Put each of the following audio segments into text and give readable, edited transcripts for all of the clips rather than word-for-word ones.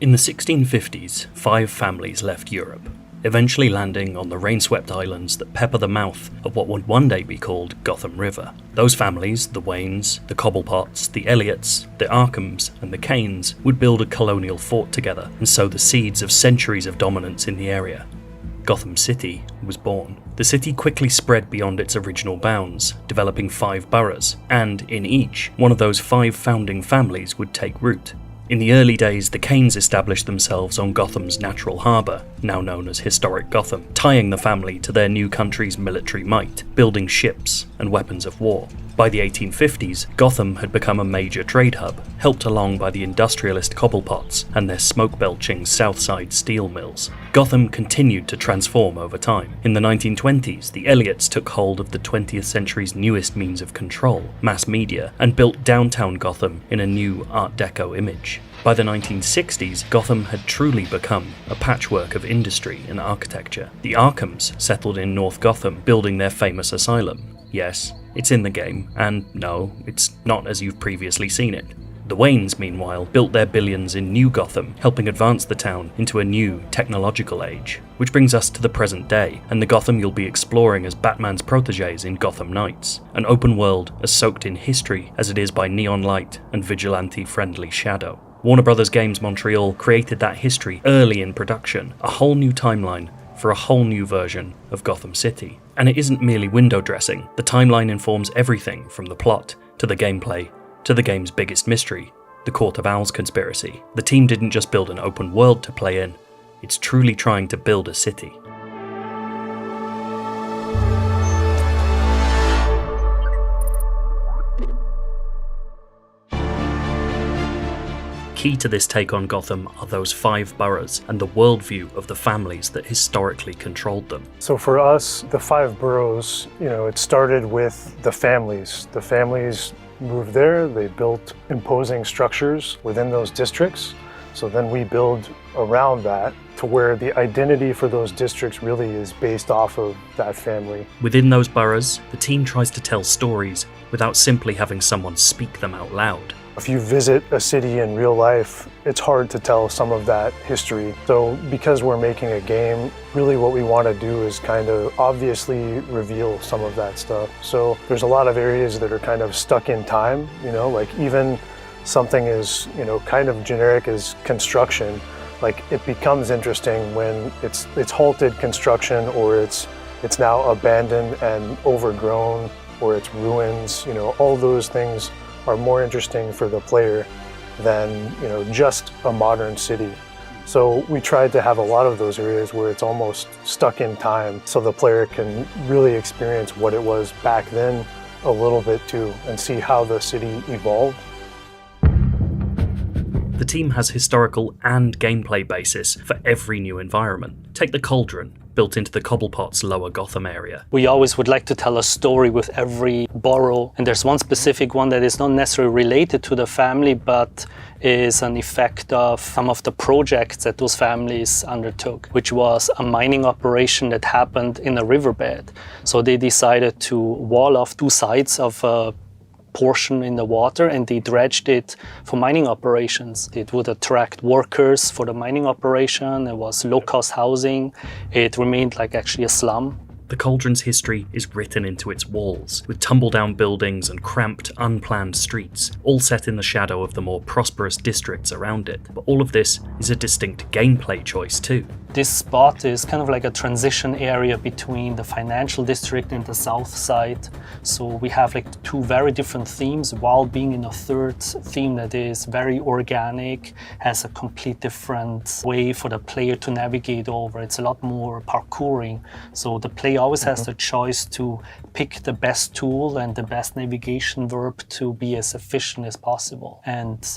In the 1650s, 5 families left Europe, eventually landing on the rain-swept islands that pepper the mouth of what would one day be called Gotham River. Those families, the Waynes, the Cobblepots, the Elliots, the Arkhams, and the Kanes, would build a colonial fort together and sow the seeds of centuries of dominance in the area. Gotham City was born. The city quickly spread beyond its original bounds, developing 5 boroughs, and in each, one of those 5 founding families would take root. In the early days, the Kanes established themselves on Gotham's natural harbour, now known as Historic Gotham, tying the family to their new country's military might, building ships and weapons of war. By the 1850s, Gotham had become a major trade hub, helped along by the industrialist Cobblepots and their smoke-belching Southside steel mills. Gotham continued to transform over time. In the 1920s, the Elliots took hold of the 20th century's newest means of control, mass media, and built downtown Gotham in a new Art Deco image. By the 1960s, Gotham had truly become a patchwork of industry and architecture. The Arkhams settled in North Gotham, building their famous asylum. Yes, it's in the game, and no, it's not as you've previously seen it. The Waynes, meanwhile, built their billions in New Gotham, helping advance the town into a new, technological age. Which brings us to the present day, and the Gotham you'll be exploring as Batman's protégés in Gotham Knights, an open world as soaked in history as it is by neon light and vigilante-friendly shadow. Warner Bros. Games Montreal created that history early in production, a whole new timeline for a whole new version of Gotham City. And it isn't merely window dressing. The timeline informs everything from the plot, to the gameplay, to the game's biggest mystery, the Court of Owls conspiracy. The team didn't just build an open world to play in, it's truly trying to build a city. Key to this take on Gotham are those 5 boroughs and the worldview of the families that historically controlled them. So for us, the 5 boroughs, it started with the families. The families moved there, they built imposing structures within those districts. So then we build around that to where the identity for those districts really is based off of that family. Within those boroughs, the team tries to tell stories without simply having someone speak them out loud. If you visit a city in real life, it's hard to tell some of that history. So because we're making a game, really what we want to do is kind of obviously reveal some of that stuff. So there's a lot of areas that are kind of stuck in time, like even something as, kind of generic as construction, like it becomes interesting when it's halted construction or it's now abandoned and overgrown or it's ruins, all those things are more interesting for the player than just a modern city. So we tried to have a lot of those areas where it's almost stuck in time so the player can really experience what it was back then a little bit too and see how the city evolved. The team has historical and gameplay basis for every new environment. Take the Cauldron, built into the Cobblepot's lower Gotham area. We always would like to tell a story with every borough, and there's one specific one that is not necessarily related to the family, but is an effect of some of the projects that those families undertook, which was a mining operation that happened in a riverbed. So they decided to wall off 2 sides of a portion in the water and they dredged it for mining operations. It would attract workers for the mining operation. It was low-cost housing. It remained like actually a slum. The Cauldron's history is written into its walls, with tumble-down buildings and cramped, unplanned streets, all set in the shadow of the more prosperous districts around it. But all of this is a distinct gameplay choice too. This spot is kind of like a transition area between the financial district and the south side. So we have like 2 very different themes while being in a 3rd theme that is very organic, has a complete different way for the player to navigate over. It's a lot more parkouring. So the player always has the choice to pick the best tool and the best navigation verb to be as efficient as possible. And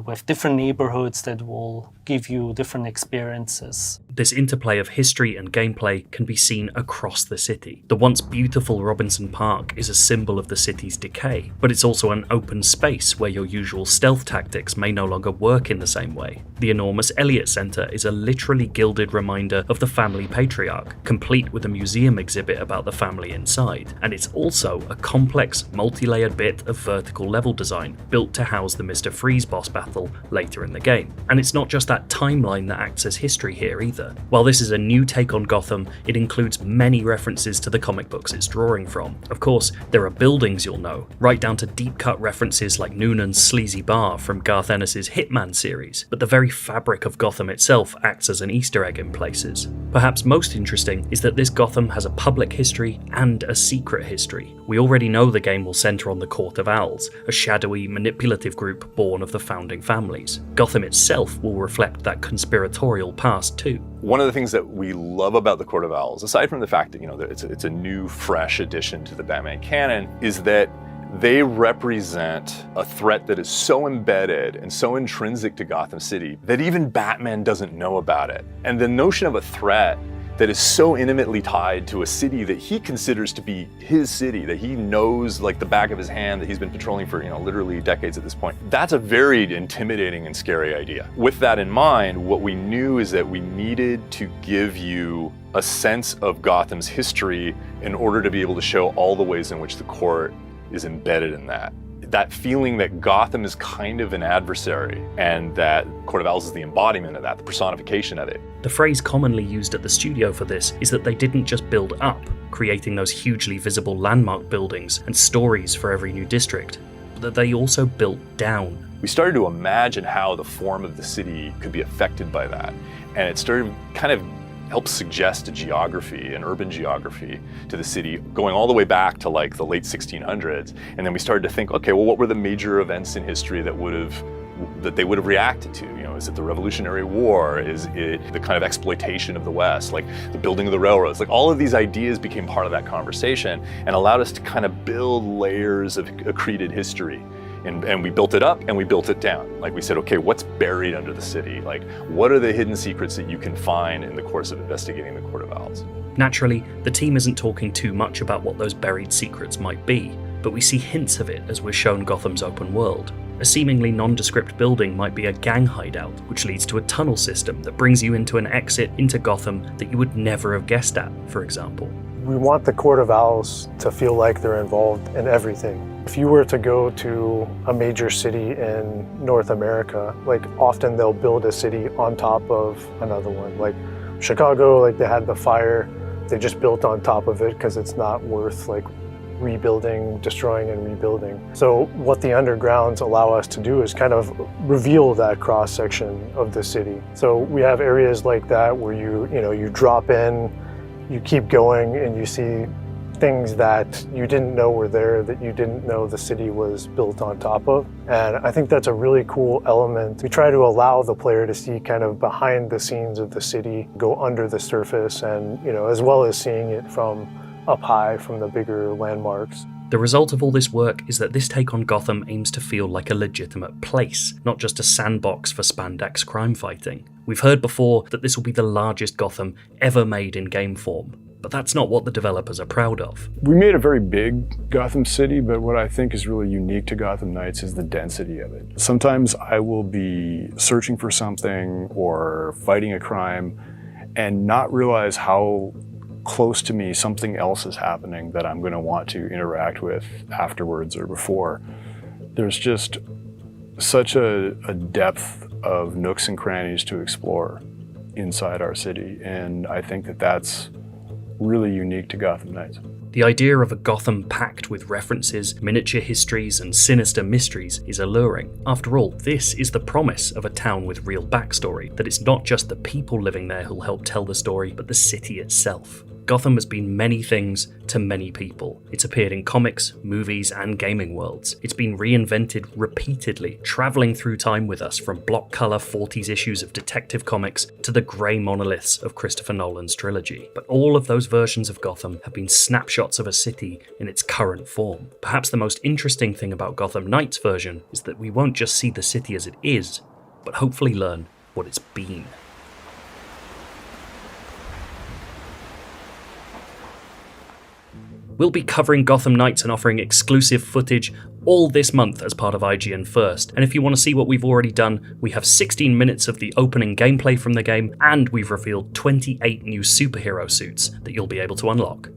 we have different neighborhoods that will give you different experiences. This interplay of history and gameplay can be seen across the city. The once beautiful Robinson Park is a symbol of the city's decay, but it's also an open space where your usual stealth tactics may no longer work in the same way. The enormous Elliott Center is a literally gilded reminder of the family patriarch, complete with a museum exhibit about the family inside, and it's also a complex, multi-layered bit of vertical level design built to house the Mr. Freeze boss battle later in the game. And it's not just that timeline that acts as history here either. While this is a new take on Gotham, it includes many references to the comic books it's drawing from. Of course, there are buildings you'll know, right down to deep-cut references like Noonan's sleazy bar from Garth Ennis's Hitman series, but the very fabric of Gotham itself acts as an Easter egg in places. Perhaps most interesting is that this Gotham has a public history and a secret history. We already know the game will centre on the Court of Owls, a shadowy, manipulative group born of the founding families. Gotham itself will reflect that conspiratorial past too. One of the things that we love about the Court of Owls, aside from the fact that, that it's a new, fresh addition to the Batman canon, is that they represent a threat that is so embedded and so intrinsic to Gotham City that even Batman doesn't know about it. And the notion of a threat that is so intimately tied to a city that he considers to be his city, that he knows like the back of his hand, that he's been patrolling for literally decades at this point. That's a very intimidating and scary idea. With that in mind, what we knew is that we needed to give you a sense of Gotham's history in order to be able to show all the ways in which the court is embedded in that. That feeling that Gotham is kind of an adversary and that Court of Owls is the embodiment of that, the personification of it. The phrase commonly used at the studio for this is that they didn't just build up, creating those hugely visible landmark buildings and stories for every new district, but that they also built down. We started to imagine how the form of the city could be affected by that, and it started kind of helped suggest a geography, an urban geography to the city, going all the way back to like the late 1600s. And then we started to think, okay, well, what were the major events in history that they would have reacted to? Is it the Revolutionary War? Is it the kind of exploitation of the West, like the building of the railroads? Like all of these ideas became part of that conversation and allowed us to kind of build layers of accreted history. And we built it up and we built it down. Like we said, okay, what's buried under the city? Like what are the hidden secrets that you can find in the course of investigating the Court of Owls? Naturally, the team isn't talking too much about what those buried secrets might be, but we see hints of it as we're shown Gotham's open world. A seemingly nondescript building might be a gang hideout, which leads to a tunnel system that brings you into an exit into Gotham that you would never have guessed at, for example. We want the Court of Owls to feel like they're involved in everything. If you were to go to a major city in North America, like often they'll build a city on top of another one. Like Chicago, like they had the fire, they just built on top of it because it's not worth like rebuilding, destroying and rebuilding. So what the undergrounds allow us to do is kind of reveal that cross section of the city. So we have areas like that where you drop in, you keep going and you see things that you didn't know were there, that you didn't know the city was built on top of. And I think that's a really cool element. We try to allow the player to see kind of behind the scenes of the city, go under the surface, and as well as seeing it from up high from the bigger landmarks. The result of all this work is that this take on Gotham aims to feel like a legitimate place, not just a sandbox for spandex crime fighting. We've heard before that this will be the largest Gotham ever made in game form, but that's not what the developers are proud of. We made a very big Gotham City, but what I think is really unique to Gotham Knights is the density of it. Sometimes I will be searching for something or fighting a crime and not realize how close to me something else is happening that I'm going to want to interact with afterwards or before. There's just such a depth of nooks and crannies to explore inside our city, and I think that that's really unique to Gotham Knights. The idea of a Gotham packed with references, miniature histories, and sinister mysteries is alluring. After all, this is the promise of a town with real backstory, that it's not just the people living there who'll help tell the story, but the city itself. Gotham has been many things to many people. It's appeared in comics, movies, and gaming worlds. It's been reinvented repeatedly, traveling through time with us from block color 40s issues of Detective Comics to the grey monoliths of Christopher Nolan's trilogy. But all of those versions of Gotham have been snapshots of a city in its current form. Perhaps the most interesting thing about Gotham Knights' version is that we won't just see the city as it is, but hopefully learn what it's been. We'll be covering Gotham Knights and offering exclusive footage all this month as part of IGN First. And if you want to see what we've already done, we have 16 minutes of the opening gameplay from the game, and we've revealed 28 new superhero suits that you'll be able to unlock.